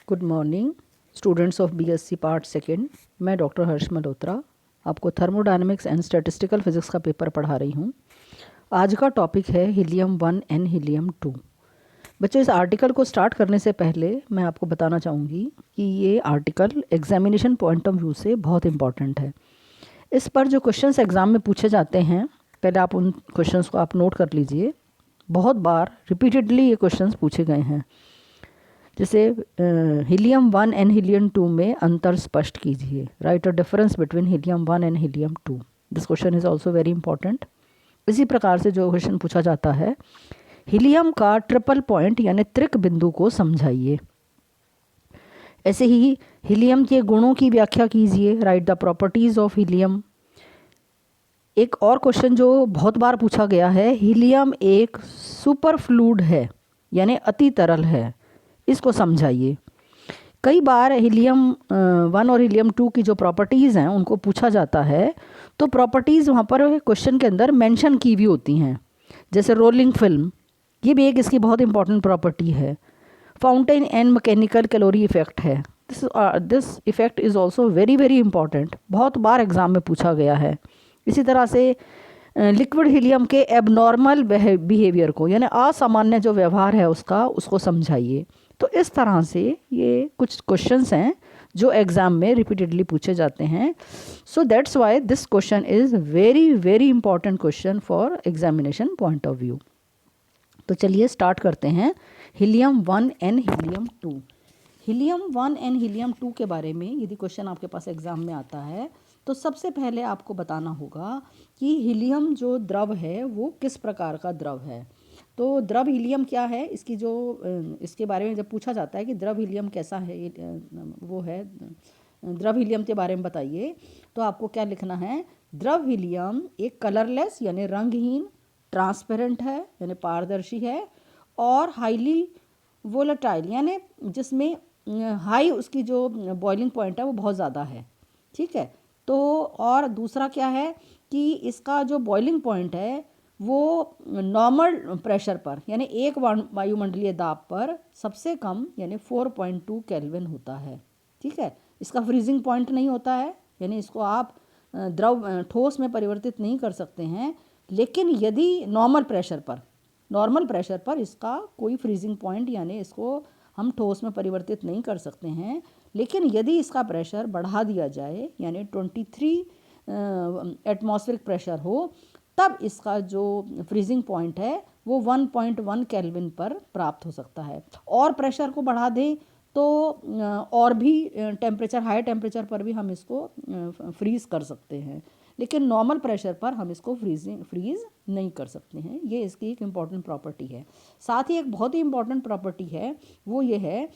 Good morning students of BSc part second. मैं doctor हर्ष मल्होत्रा आपको thermodynamics and statistical physics का paper पढ़ा रही हूँ। आज का टॉपिक है हीलियम 1 एंड हीलियम 2। बच्चों, इस आर्टिकल को स्टार्ट करने से पहले मैं आपको बताना चाहूँगी कि ये article examination point of view से बहुत इंपॉर्टेंट है। इस पर जो क्वेश्चंस एग्ज़ाम में पूछे जाते हैं, पहले आप उन क्वेश्चंस को आप नोट कर लीजिए। बहुत बार रिपीटेडली ये क्वेश्चंस पूछे गए हैं। जैसे हीलियम 1 एंड हीलियम 2 में अंतर स्पष्ट कीजिए। Right a difference between helium 1 and helium 2। This question is also very important. इसी प्रकार से जो क्वेश्चन पूछा जाता है, हीलियम का ट्रिपल पॉइंट यानी त्रिक बिंदु को समझाइए। ऐसे ही हीलियम के गुणों की व्याख्या कीजिए। Right the properties of helium. एक और क्वेश्चन जो बहुत बार पूछा गया है, हीलियम एक सुपर फ्लूइड है यानी अति तरल है, इसको समझाइए। कई बार हीलियम 1 और हीलियम 2 की जो प्रॉपर्टीज़ हैं उनको पूछा जाता है, तो प्रॉपर्टीज़ वहाँ पर क्वेश्चन के अंदर मेंशन की भी होती हैं। जैसे रोलिंग फिल्म, ये भी एक इसकी बहुत इंपॉर्टेंट प्रॉपर्टी है। Fountain and mechanical calorie effect है। This effect is also very very important, बहुत बार एग्जाम में पूछा गया है। इसी तरह से लिक्विड हीलियम के एबनॉर्मल बिहेवियर को यानी असामान्य जो व्यवहार है उसको समझाइए। तो इस तरह से ये कुछ क्वेश्चंस हैं जो एग्ज़ाम में रिपीटेडली पूछे जाते हैं। सो that's why this question is very very important question for examination point of view. तो चलिए स्टार्ट करते हैं helium 1 and helium 2। Helium 1 and helium 2 के बारे में यदि क्वेश्चन आपके पास एग्ज़ाम में आता है तो सबसे पहले आपको बताना होगा कि हीलियम जो द्रव है वो किस प्रकार का द्रव है। तो द्रव हीलियम क्या है, इसके बारे में जब पूछा जाता है कि द्रव हीलियम कैसा है, वो है द्रव हीलियम के बारे में बताइए, तो आपको क्या लिखना है। द्रव हीलियम एक कलरलेस यानी रंगहीन, ट्रांसपेरेंट है यानी पारदर्शी है, और हाईली वोलेटाइल यानी जिसमें हाई उसकी जो बॉइलिंग पॉइंट है वो बहुत ज़्यादा है। ठीक है। तो और दूसरा क्या है कि इसका जो बॉइलिंग पॉइंट है वो नॉर्मल प्रेशर पर यानी एक वायुमंडलीय दाब पर सबसे कम यानी 4.2 केल्विन होता है। ठीक है। इसका फ्रीजिंग पॉइंट नहीं होता है, यानी इसको आप ठोस में परिवर्तित नहीं कर सकते हैं। लेकिन यदि नॉर्मल प्रेशर पर इसका कोई फ्रीजिंग पॉइंट यानी इसको हम ठोस में परिवर्तित नहीं कर सकते हैं। लेकिन यदि इसका प्रेशर बढ़ा दिया जाए यानी 23 एटमॉस्फेरिक प्रेशर हो, तब इसका जो फ्रीजिंग पॉइंट है वो 1.1 केल्विन पर प्राप्त हो सकता है। और प्रेशर को बढ़ा दें तो और भी हाई टेम्परेचर पर भी हम इसको फ्रीज कर सकते हैं, लेकिन नॉर्मल प्रेशर पर हम इसको फ्रीज नहीं कर सकते हैं। ये इसकी एक इम्पॉर्टेंट प्रॉपर्टी है। साथ ही एक बहुत ही इम्पॉर्टेंट प्रॉपर्टी है, वो ये है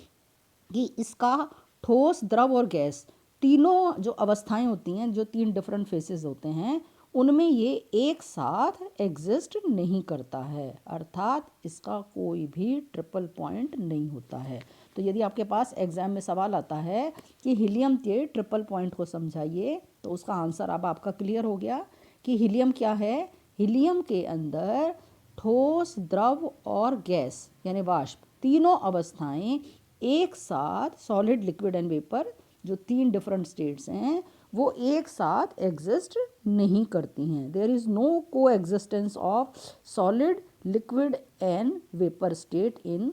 कि इसका ठोस, द्रव और गैस तीनों जो अवस्थाएं होती हैं, जो 3 डिफरेंट फेसेस होते हैं, उनमें ये एक साथ एग्जिस्ट नहीं करता है, अर्थात इसका कोई भी ट्रिपल पॉइंट नहीं होता है। तो यदि आपके पास एग्जाम में सवाल आता है कि हीलियम के ट्रिपल पॉइंट को समझाइए, तो उसका आंसर अब आपका क्लियर हो गया कि हीलियम क्या है। हीलियम के अंदर ठोस, द्रव और गैस यानी वाष्प तीनों अवस्थाएं एक साथ, सॉलिड, लिक्विड एंड वेपर, जो 3 डिफरेंट स्टेट्स हैं, वो एक साथ एग्जिस्ट नहीं करती हैं। There is no coexistence of solid, liquid and vapour state in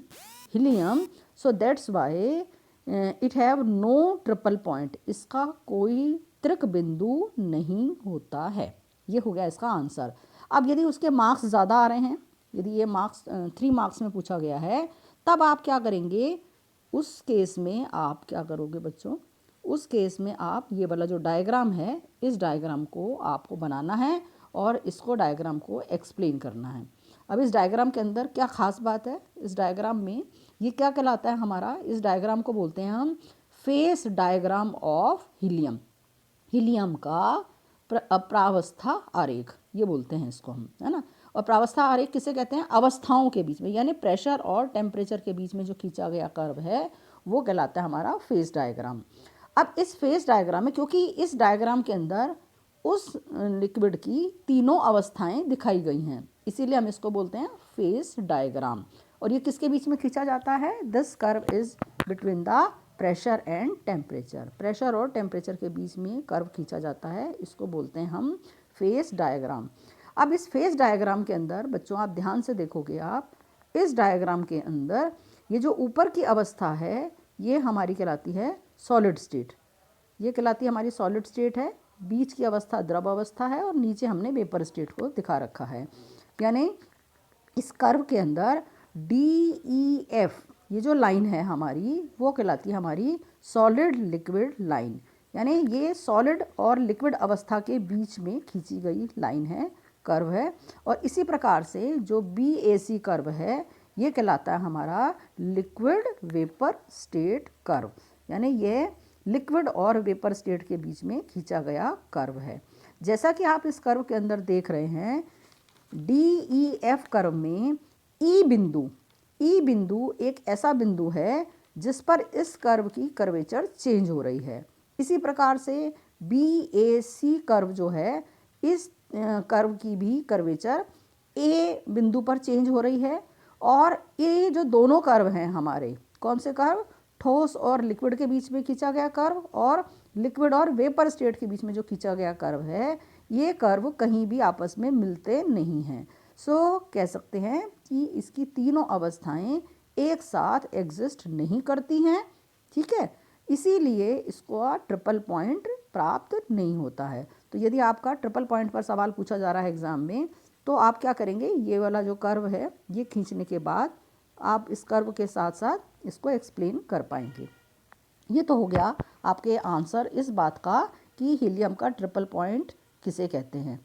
helium. So that's why it have no triple point. इसका कोई त्रिक बिंदु नहीं होता है। ये हो गया इसका आंसर। अब यदि उसके मार्क्स ज़्यादा आ रहे हैं, यदि ये मार्क्स 3 मार्क्स में पूछा गया है, तब आप क्या करेंगे। उस केस में आप क्या करोगे बच्चों, उस केस में आप ये वाला जो डायग्राम है, इस डायग्राम को आपको बनाना है और इसको डायग्राम को एक्सप्लेन करना है। अब इस डायग्राम के अंदर क्या ख़ास बात है, इस डायग्राम में ये क्या कहलाता है हमारा, इस डायग्राम को बोलते हैं हम phase diagram of helium. Helium का प्रावस्था आरेख, ये बोलते हैं इसको हम, है ना। और प्रावस्था आरेख किसे कहते हैं, अवस्थाओं के बीच में यानी प्रेशर और टेम्परेचर के बीच में जो खींचा गया कर्व है वो कहलाता है हमारा फेस डायग्राम। अब इस फेस डायग्राम में, क्योंकि इस डायग्राम के अंदर उस लिक्विड की तीनों अवस्थाएं दिखाई गई हैं, इसीलिए हम इसको बोलते हैं फेस डायग्राम। और ये किसके बीच में खींचा जाता है, this curve is between the pressure and temperature. Pressure और टेम्परेचर के बीच में कर्व खींचा जाता है, इसको बोलते हैं हम फेस डायग्राम। अब इस फेस डायग्राम के अंदर बच्चों आप ध्यान से देखोगे, आप इस डायग्राम के अंदर ये जो ऊपर की अवस्था है ये हमारी कहलाती है सॉलिड स्टेट, ये कहलाती है हमारी सॉलिड स्टेट है। बीच की अवस्था द्रव अवस्था है और नीचे हमने वेपर स्टेट को दिखा रखा है। यानी इस कर्व के अंदर DEF ये जो लाइन है हमारी वो कहलाती है हमारी सॉलिड लिक्विड लाइन। यानी ये सॉलिड और लिक्विड अवस्था के बीच में खींची गई लाइन है, कर्व है। और इसी प्रकार से जो BAC कर्व है ये कहलाता है हमारा लिक्विड वेपर स्टेट कर्व। यानी ये लिक्विड और वेपर स्टेट के बीच में खींचा गया कर्व है। जैसा कि आप इस कर्व के अंदर देख रहे हैं, DEF कर्व में ई बिंदु एक ऐसा बिंदु है जिस पर इस कर्व की कर्वेचर चेंज हो रही है। इसी प्रकार से BAC कर्व जो है, इस कर्व की भी कर्वेचर ए बिंदु पर चेंज हो रही है। और ये जो दोनों कर्व हैं हमारे, कौन से कर्व, ठोस और लिक्विड के बीच में खींचा गया कर्व और लिक्विड और वेपर स्टेट के बीच में जो खींचा गया कर्व है, ये कर्व कहीं भी आपस में मिलते नहीं हैं। सो कह सकते हैं कि इसकी तीनों अवस्थाएं एक साथ एग्जिस्ट नहीं करती हैं, ठीक है। इसीलिए इसको ट्रिपल पॉइंट प्राप्त नहीं होता है। तो यदि आपका ट्रिपल पॉइंट पर सवाल पूछा जा रहा है एग्ज़ाम में, तो आप क्या करेंगे, ये वाला जो कर्व है ये खींचने के बाद आप इस कर्व के साथ साथ इसको एक्सप्लेन कर पाएंगे। ये तो हो गया आपके आंसर इस बात का कि हीलियम का ट्रिपल पॉइंट किसे कहते हैं,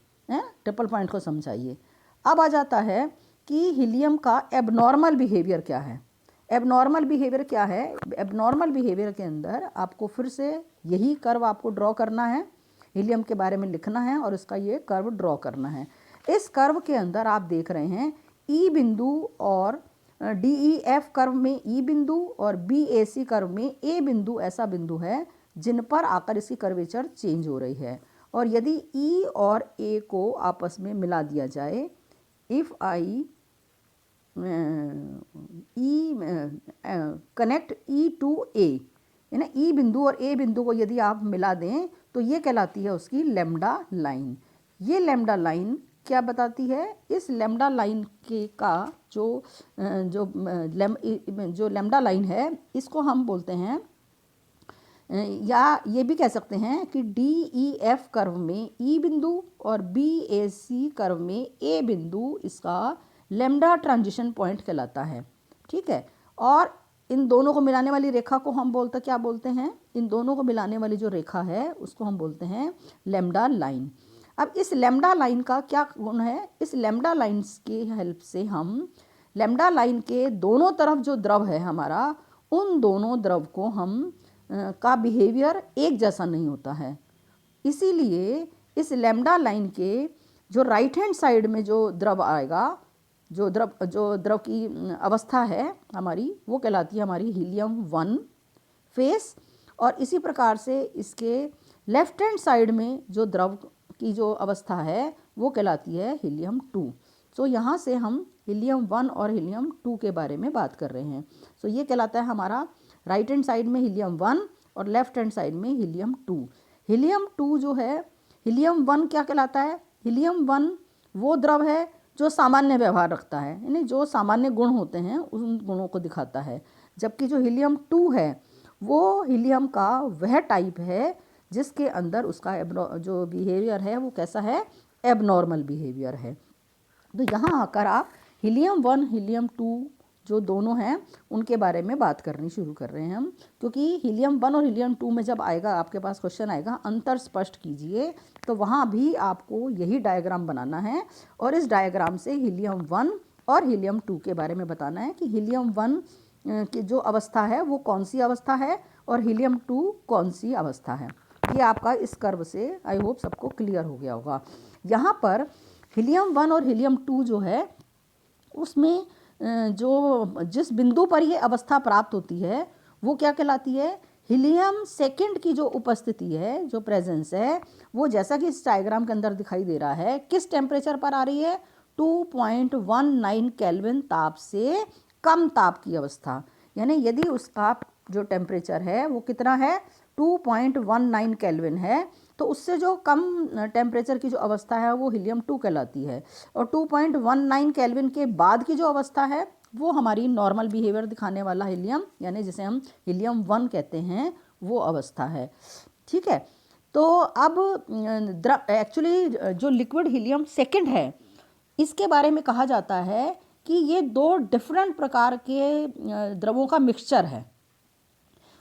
ट्रिपल पॉइंट को समझाइए। अब आ जाता है कि हीलियम का एबनॉर्मल बिहेवियर क्या है। एबनॉर्मल बिहेवियर क्या है? एबनॉर्मल बिहेवियर के अंदर आपको फिर से यही कर्व आपको ड्रॉ करना है, हीलियम के बारे में लिखना है और इसका ये कर्व ड्रॉ करना है। इस कर्व के अंदर आप देख रहे हैं ई बिंदु और DEF कर्व में ई बिंदु और BAC कर्व में ए बिंदु ऐसा बिंदु है जिन पर आकर इसकी कर्वेचर चेंज हो रही है। और यदि ई और ए को आपस में मिला दिया जाए, if I connect E to A, यानी ई बिंदु और ए बिंदु को यदि आप मिला दें तो ये कहलाती है उसकी लैम्डा लाइन। ये लैम्डा लाइन क्या बताती है? इस लैम्डा लाइन के का जो लैम्डा लाइन है इसको हम बोलते हैं, या ये भी कह सकते हैं कि DEF कर्व में ई बिंदु और BAC कर्व में ए बिंदु इसका लैम्डा ट्रांजिशन पॉइंट कहलाता है, ठीक है। और इन दोनों को मिलाने वाली रेखा को हम क्या बोलते हैं? इन दोनों को मिलाने वाली जो रेखा है उसको हम बोलते हैं लैम्डा लाइन। अब इस लैम्डा लाइन का क्या गुण है? इस लैम्डा लाइन की हेल्प से हम लैम्डा लाइन के दोनों तरफ जो द्रव है हमारा, उन दोनों द्रव को हम का बिहेवियर एक जैसा नहीं होता है। इसीलिए इस लैम्डा लाइन के जो राइट हैंड साइड में जो द्रव आएगा, जो द्रव की अवस्था है हमारी, वो कहलाती है हमारी हीलियम 1 फेस। और इसी प्रकार से इसके लेफ्ट हैंड साइड में जो द्रव की जो अवस्था है वो कहलाती है हीलियम 2। सो यहाँ से हम हीलियम 1 और हीलियम 2 के बारे में बात कर रहे हैं। सो ये कहलाता है हमारा राइट हैंड साइड में हीलियम 1 और लेफ्ट हैंड साइड में हीलियम 2। हीलियम 2 जो है, हीलियम 1 क्या कहलाता है? हीलियम 1 वो द्रव है जो सामान्य व्यवहार रखता है, यानी जो सामान्य गुण होते हैं उन गुणों को दिखाता है। जबकि जो हीलियम 2 है वो हीलियम का वह टाइप है जिसके अंदर उसका जो बिहेवियर है वो कैसा है? एबनॉर्मल बिहेवियर है। तो यहाँ आकर आप हीलियम 1 हीलियम 2 जो दोनों हैं उनके बारे में बात करनी शुरू कर रहे हैं हम, क्योंकि हीलियम 1 और हीलियम 2 में जब आएगा आपके पास क्वेश्चन आएगा अंतर स्पष्ट कीजिए, तो वहाँ भी आपको यही डायग्राम बनाना है और इस डायग्राम से हीलियम 1 और हीलियम 2 के बारे में बताना है कि हीलियम 1 की जो अवस्था है वो कौन सी अवस्था है और हीलियम 2 कौन सी अवस्था है। ये आपका इस कर्व से आई होप सबको क्लियर हो गया होगा। यहाँ पर हीलियम 1 और हीलियम 2 जो है उसमें जो जिस बिंदु पर ये अवस्था प्राप्त होती है वो क्या कहलाती है? हीलियम सेकंड की जो उपस्थिति है, जो प्रेजेंस है, वो जैसा कि इस डायग्राम के अंदर दिखाई दे रहा है, किस टेम्परेचर पर आ रही है? 2.19 केल्विन ताप से कम ताप की अवस्था। यानी यदि उसका जो टेम्परेचर है वो कितना है, 2.19 केल्विन है। तो उससे जो कम टेम्परेचर की जो अवस्था है वो हीलियम 2 कहलाती है, और 2.19 केल्विन के बाद की जो अवस्था है वो हमारी नॉर्मल बिहेवियर दिखाने वाला हीलियम, यानी जिसे हम हीलियम 1 कहते हैं, वो अवस्था है। ठीक है। तो अब एक्चुअली जो लिक्विड हीलियम सेकेंड है, इसके बारे में कहा जाता है कि ये दो डिफरेंट प्रकार के द्रवों का मिक्सचर है।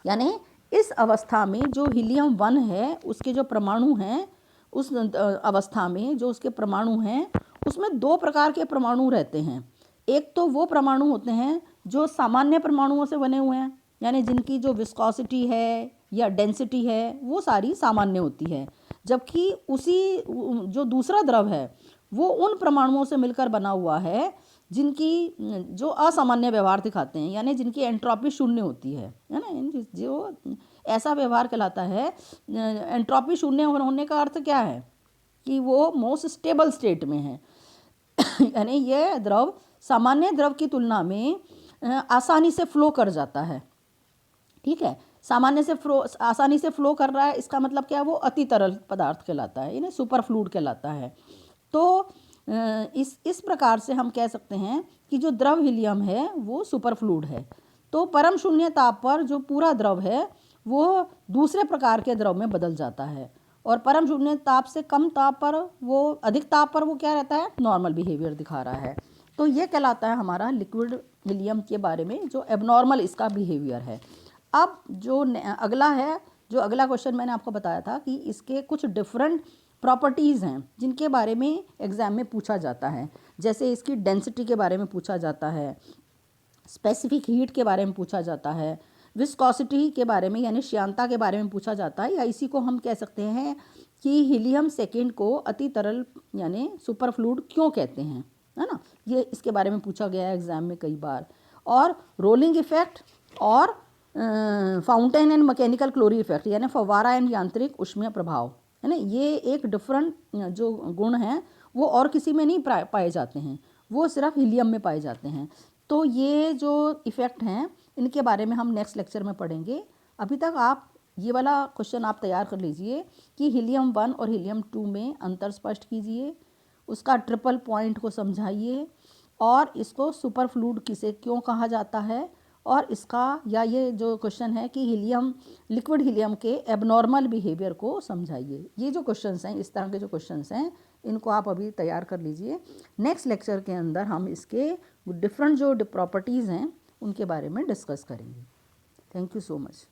यानी इस अवस्था में जो हीलियम 1 है उसके जो परमाणु हैं, उस अवस्था में जो उसके परमाणु हैं उसमें दो प्रकार के परमाणु रहते हैं। एक तो वो परमाणु होते हैं जो सामान्य परमाणुओं से बने हुए हैं, यानी जिनकी जो विस्कोसिटी है या डेंसिटी है वो सारी सामान्य होती है, जबकि उसी जो दूसरा द्रव है वो उन परमाणुओं से मिलकर बना हुआ है जिनकी जो असामान्य व्यवहार दिखाते हैं, यानी जिनकी एंट्रोपी शून्य होती है ना। जो ऐसा व्यवहार कहलाता है, एंट्रोपी शून्य होने का अर्थ क्या है कि वो मोस्ट स्टेबल स्टेट में है। यानी ये द्रव सामान्य द्रव की तुलना में आसानी से फ्लो कर जाता है। ठीक है, आसानी से फ्लो कर रहा है, इसका मतलब क्या है, वो अति तरल पदार्थ कहलाता है, यानी सुपर फ्लूइड कहलाता है। तो इस प्रकार से हम कह सकते हैं कि जो द्रव हीलियम है वो सुपर फ्लूइड है। तो परम शून्य ताप पर जो पूरा द्रव है वो दूसरे प्रकार के द्रव में बदल जाता है, और परम शून्य ताप से कम ताप पर वो अधिक ताप पर वो क्या रहता है, नॉर्मल बिहेवियर दिखा रहा है। तो ये कहलाता है हमारा लिक्विड हीलियम के बारे में जो एबनॉर्मल इसका बिहेवियर है। अब जो अगला क्वेश्चन मैंने आपको बताया था कि इसके कुछ डिफरेंट प्रॉपर्टीज़ हैं जिनके बारे में एग्ज़ाम में पूछा जाता है। जैसे इसकी डेंसिटी के बारे में पूछा जाता है, स्पेसिफिक हीट के बारे में पूछा जाता है, विस्कोसिटी के बारे में यानी श्यानता के बारे में पूछा जाता है, या इसी को हम कह सकते हैं कि हीलियम सेकेंड को अति तरल यानी सुपर फ्लूइड क्यों कहते हैं, है ना। ये इसके बारे में पूछा गया है एग्ज़ाम में कई बार। और रोलिंग इफेक्ट और फाउंटेन एंड मैकेनिकल क्लोरी इफेक्ट, यानी फव्वारा एंड यांत्रिक ऊष्मीय प्रभाव, है ना, ये एक डिफरेंट जो गुण हैं वो और किसी में नहीं पाए जाते हैं, वो सिर्फ हीलियम में पाए जाते हैं। तो ये जो इफ़ेक्ट हैं इनके बारे में हम नेक्स्ट लेक्चर में पढ़ेंगे। अभी तक आप ये वाला क्वेश्चन आप तैयार कर लीजिए कि हीलियम 1 और हीलियम 2 में अंतर स्पष्ट कीजिए, उसका ट्रिपल पॉइंट को समझाइए, और इसको सुपर फ्लूइड किसे क्यों कहा जाता है, और इसका या ये जो क्वेश्चन है कि लिक्विड हीलियम के एबनॉर्मल बिहेवियर को समझाइए। ये जो क्वेश्चंस हैं, इस तरह के जो क्वेश्चंस हैं, इनको आप अभी तैयार कर लीजिए। नेक्स्ट लेक्चर के अंदर हम इसके डिफरेंट जो प्रॉपर्टीज़ हैं उनके बारे में डिस्कस करेंगे। Thank you so much.